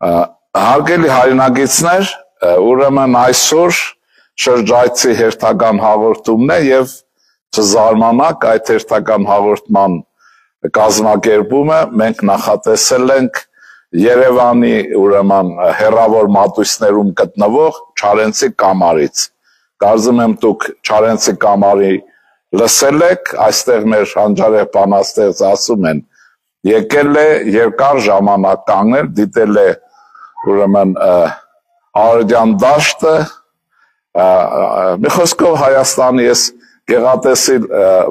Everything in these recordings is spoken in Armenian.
Հարգելի հայրենագիտներ, ուրեմն այսօր շրջայցի հերթական հաղորդումն է եւ չզարմանաք այդ հերթական հաղորդման կազմակերպումը մենք նախատեսել ենք Երևանի ուրեմն հեռավոր մատույցներում գտնվող Չարենցի կամարից։ Կարծում եմ դուք Չարենցի կամարի լսել եք, այստեղ մեր հանճարեղ բանաստեղծ ասում են եկել է երկար ժամանակ կանգնել, դիտել է ուրեմն Արարատյան դաշտը, մի խոսքով Հայաստանի ես գեղատեսիլ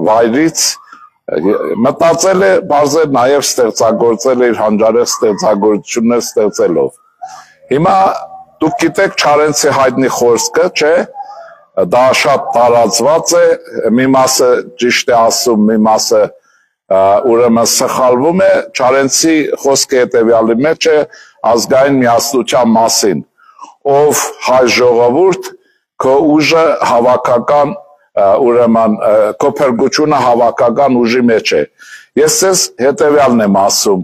վայրից մտածել է բարձր նաև ստեղծագործել իր հանճարեղ ստեղծագործություններ ստեղծելով։ Հիմա դուք գիտեք Չարենցի հայտնի խոսքը, չէ՞, դա շատ տարածված է, մի մասը ճիշտ է ասում, մի մասը ուրեմն սխալվում է, Չարենցի խոսքը հետևյալի մեջ է ազգային միասնության մասին, ով հայ ժողովուրդ քո ուժը հավաքական ուրեմն քո փրկությունը հավաքական ուժի մեջ է։ Ես ձեզ հետևյալն եմ ասում,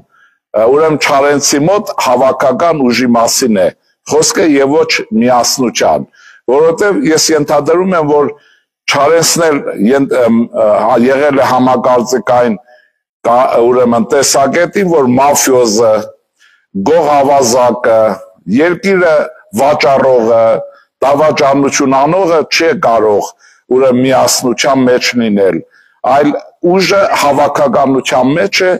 ուրեմն Չարենցի մոտ հավաքական ուժի մասին է խոսքը եւ ոչ միասնության, որովհետեւ ես ենթադրում եմ, որ Չարենցն էլ եղել է համագործակային ուրեմն տեսակետին, որ մաֆիոզը, գողավազակը, երկիրը վաճառողը, դավաճանություն անողը չի կարող ուրեմն միասնության մեջ լինել, այլ ուժը հավաքականության մեջ է,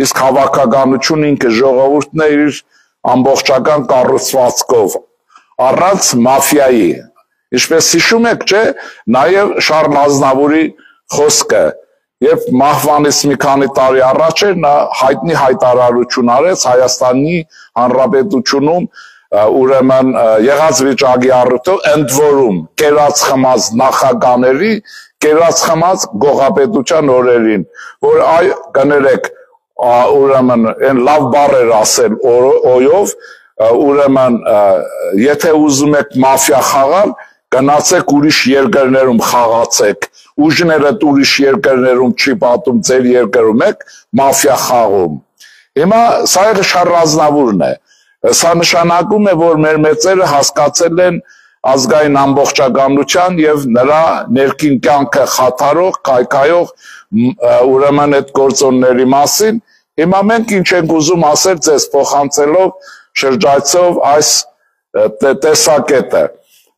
իսկ հավաքականությունը ինքը ժողովուրդն է իր ամբողջական կառուցվածքով, առանց մաֆիայի, ինչպես հիշում եք, չէ, նաև Շարլ Ազնավուրի խոսքը, երբ մահվանից մի քանի տարի առաջ էր, նա հայտնի հայտարարություն արեց Հայաստանի Հանրապետությունում ուրեմն եղած վիճակի առիթով ընդ որում կերած խմած նախագաների, կերած խմած գողապետության օրերին, որ այ կներեք ուրեմն այն լավ բառ էր ասել օյով, ուրեմն եթե ուզում եք մաֆիա խաղալ, գնացեք ուրիշ երկրներում խաղացեք, ուժներդ ուրիշ երկրներում չի պատում, ձեր երկրում եք մաֆիա խաղում։ Հիմա սա Շարլ Ազնավուրն է, սա նշանակում է, որ մեր մեծերը հասկացել են ազգային ամբողջականության եւ նրա ներքին կյանքը խաթարող, քայքայող ուրեմն այդ գործոնների մասին, հիմա մենք ինչ ենք ուզում ասել ձեզ փոխանցելով շրջայցով այս տեսակետը։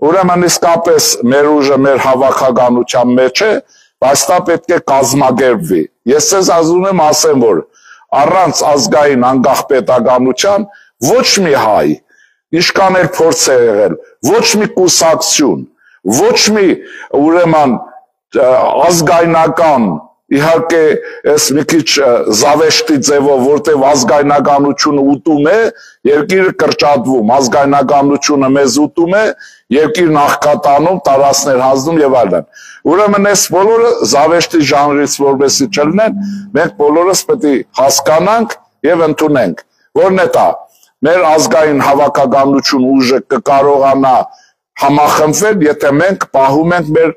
Ուրեմն իսկապես մեր ուժը մեր հավաքականության մեջ է, բայց դա պետք է կազմակերպվի։ Ես ձեզ ասում եմ ասեմ, որ առանց ազգային անկախ պետականության ոչ մի հայ, ինչքան էլ փորձ է եղել, ոչ մի կուսակցություն, ոչ մի ուրեմն ազգայնական, իհարկե ես մի քիչ զավեշտի ձևով, որտեղ ազգայնականությունը ուտում է, երկիրը կրճատվում, ազգայնականությունը մեզ ուտում է, երկիրն աղքատանում, տարածքներ հանձնում եւ այլն։ Ուրեմն այս բոլորը զավեշտի ժանրից որպեսզի չլինեն, մենք բոլորս պետք է հասկանանք եւ ընդունենք, որն է դա մեր ազգային հավաքականություն ուժը կկարողանա համախմբվել, եթե մենք պահում ենք մեր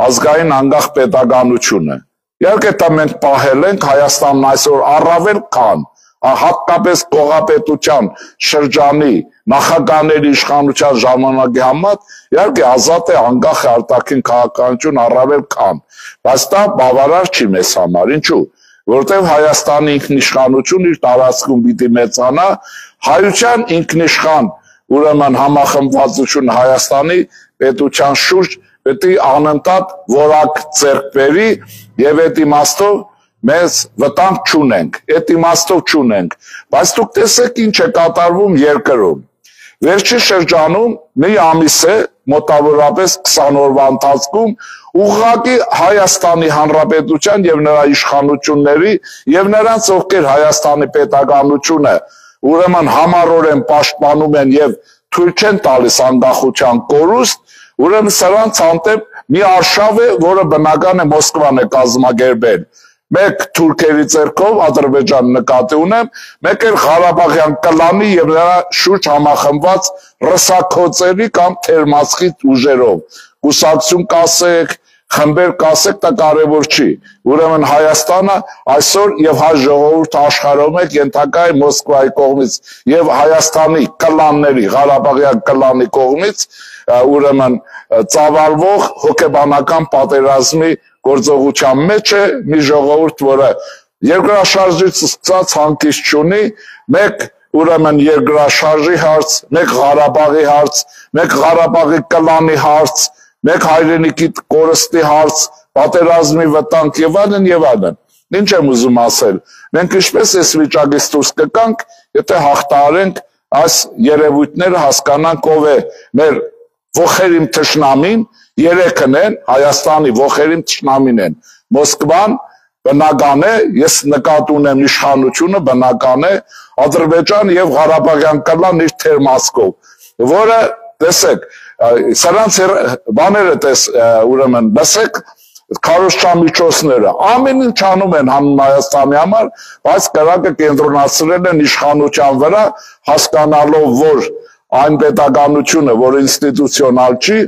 ազգային անկախ պետականությունը։ Իհարկե դա մենք պահել ենք Հայաստանն այսօր առավել քան հատկապես կողապետության շրջանի նախագահների իշխանության ժամանակի համար, իհարկե ազատ է անկախ արտաքին քաղաքականություն առավել քան, բայց դա բավարար չի մեզ համար, ինչու՞։ Որտեղ Հայաստանի ինքնիշխանություն իր տարածքում պիտի մեծանա, հայության ինքնիշխան ուրեմն համախմբվածություն Հայաստանի պետության շուրջ պետք է անընդհատ որակ ձեռք բերի եւ այդ իմաստով մեզ վտանգ չունենք, այդ իմաստով չունենք, բայց դուք տեսեք ինչ է կատարվում երկրում։ Վերջին շրջանում մի ամիս է մոտավորապես 20 օրվա ընթացքում ուղղակի Հայաստանի Հանրապետության եւ նրա իշխանությունների եւ նրանց ովքեր Հայաստանի պետականությունը ուրեմն համառորեն պաշտպանում են եւ թույլ չեն տալիս անկախության կորուստ, ուրեմն սրանց հանդեպ մի արշավ է, որը բնական է Մոսկվան է կազմակերպել։ Մեկ թուրքերի ձեռքով Ադրբեջան նկատի ունեմ, մեկ էլ Ղարաբաղյան կլանի եւ նրա շուրջ համախմբված ռսակոծերի կամ թերմացքի ուժերով։ Կուսակցություն կասեք, խմբեր կասեք, դա կարևոր չի։ Ուրեմն Հայաստանը այսօր եւ հայ ժողովուրդը աշխարհում է ենթակա է Մոսկվայի կողմից եւ Հայաստանի կլանների, Ղարաբաղյան կլանի կողմից ուրեմն ծավալվող հոգեբանական պատերազմի գործողության մեջ է մի ժողովուրդ, որը երկրաշարժից սկսած հանգիստ չունի, մեկ ուրեմն երկրաշարժի հարց, մեկ Ղարաբաղի հարց, մեկ Ղարաբաղի կլանի հարց, մեկ հայրենիքի կորստի հարց, պատերազմի վտանգ եւ այլն եւ այլն։ Ինչ եմ ուզում ասել։ Մենք ինչպես այս վիճակից դուրս կգանք, եթե հաղթահարենք այս երևույթները, հասկանանք ով է մեր ոխերիմ թշնամին, երեքն են, Հայաստանի ոխերիմ թշնամին են։ Մոսկվան բնական է, ես նկատի ունեմ իշխանությունը բնական է, Ադրբեջան եւ Ղարաբաղյան կլան իր թերմասկով, որը տեսեք, սրանց բաները ուրեմն լսեք քարոզչամիջոցները, ամեն ինչ անում են հանուն Հայաստանի համար, բայց կրակը կենտրոնացրել են իշխանության վրա, հասկանալով, որ այն պետականությունը, որ ինստիտուցիոնալ չի,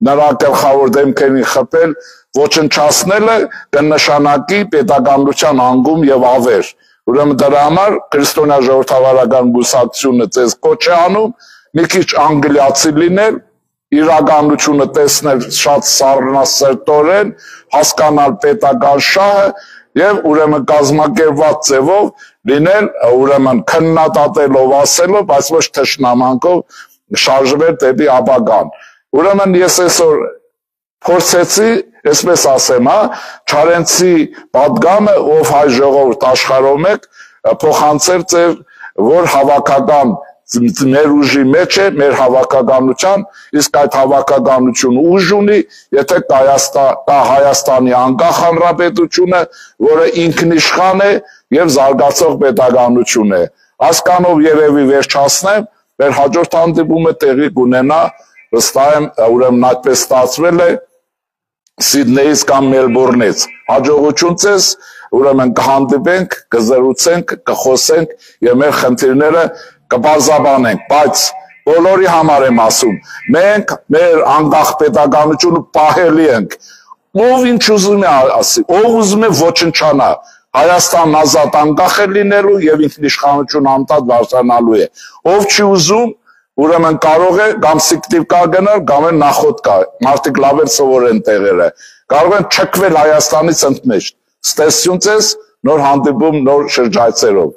նրա գլխավոր դեմքերին խփել, ոչնչացնելը կնշանակի պետականության անգում եւ ավեր։ Ուրեմն դրա համար քրիստոնյա ժողովրդավարական կուսակցությունը ցես կոչ է անում մի քիչ անգլիացի լինել, իրականությունը տեսնել շատ սառնասրտորեն, հասկանալ պետական շահը եւ ուրեմն կազմակերպված ձևով լինել, ուրեմն քննադատելով ասելով, բայց ոչ թշնամակով շարժվել դեպի ապագան։ Ուրեմն ես այսօր փորձեցի, այսպես ասեմ, Չարենցի պատգամը, ով հայ ժողովուրդ աշխարհում եք, փոխանցել ձեր, որ հավաքական մեր ուժի մեջ է, մեր հավաքականության, իսկ այդ հավաքականությունը ուժ ունի, եթե կա Հայաստանի անկախ հանրապետությունը, որը ինքնիշխան է եւ զարգացող պետականություն է։ Ասկանով երևի վերջացնեմ, մեր հաջորդ հանդիպումը տեղի կունենա, վստահ եմ, ուրեմն այդպես ստացվել է Սիդնեից կամ Մելբուրնից։ Հաջողություն ձեզ, ուրեմն կհանդիպենք, կզրուցենք, կխոսենք եւ մեր խնդիրները կբարձաբանենք, բայց բոլորի համար եմ ասում, մենք մեր անկախ պետականությունը պահելի ենք։ Ով ինչ ուզում է ասի, ով ուզում է ոչնչանա, Հայաստանն ազատ անկախ է լինելու եւ ինքնիշխանություն անդադ բարձրանալու է։ Ով չի ուզում, ուրեմն կարող է կամ սիկտիվ գնալ, կամ էլ նախոտ կա, մարդիկ լավ են սովորեն տեղերը, կարող են չքվել Հայաստանից ընդմեջ։ Ստեսություն ձեզ, նոր հանդիպում, նոր շրջայցերով։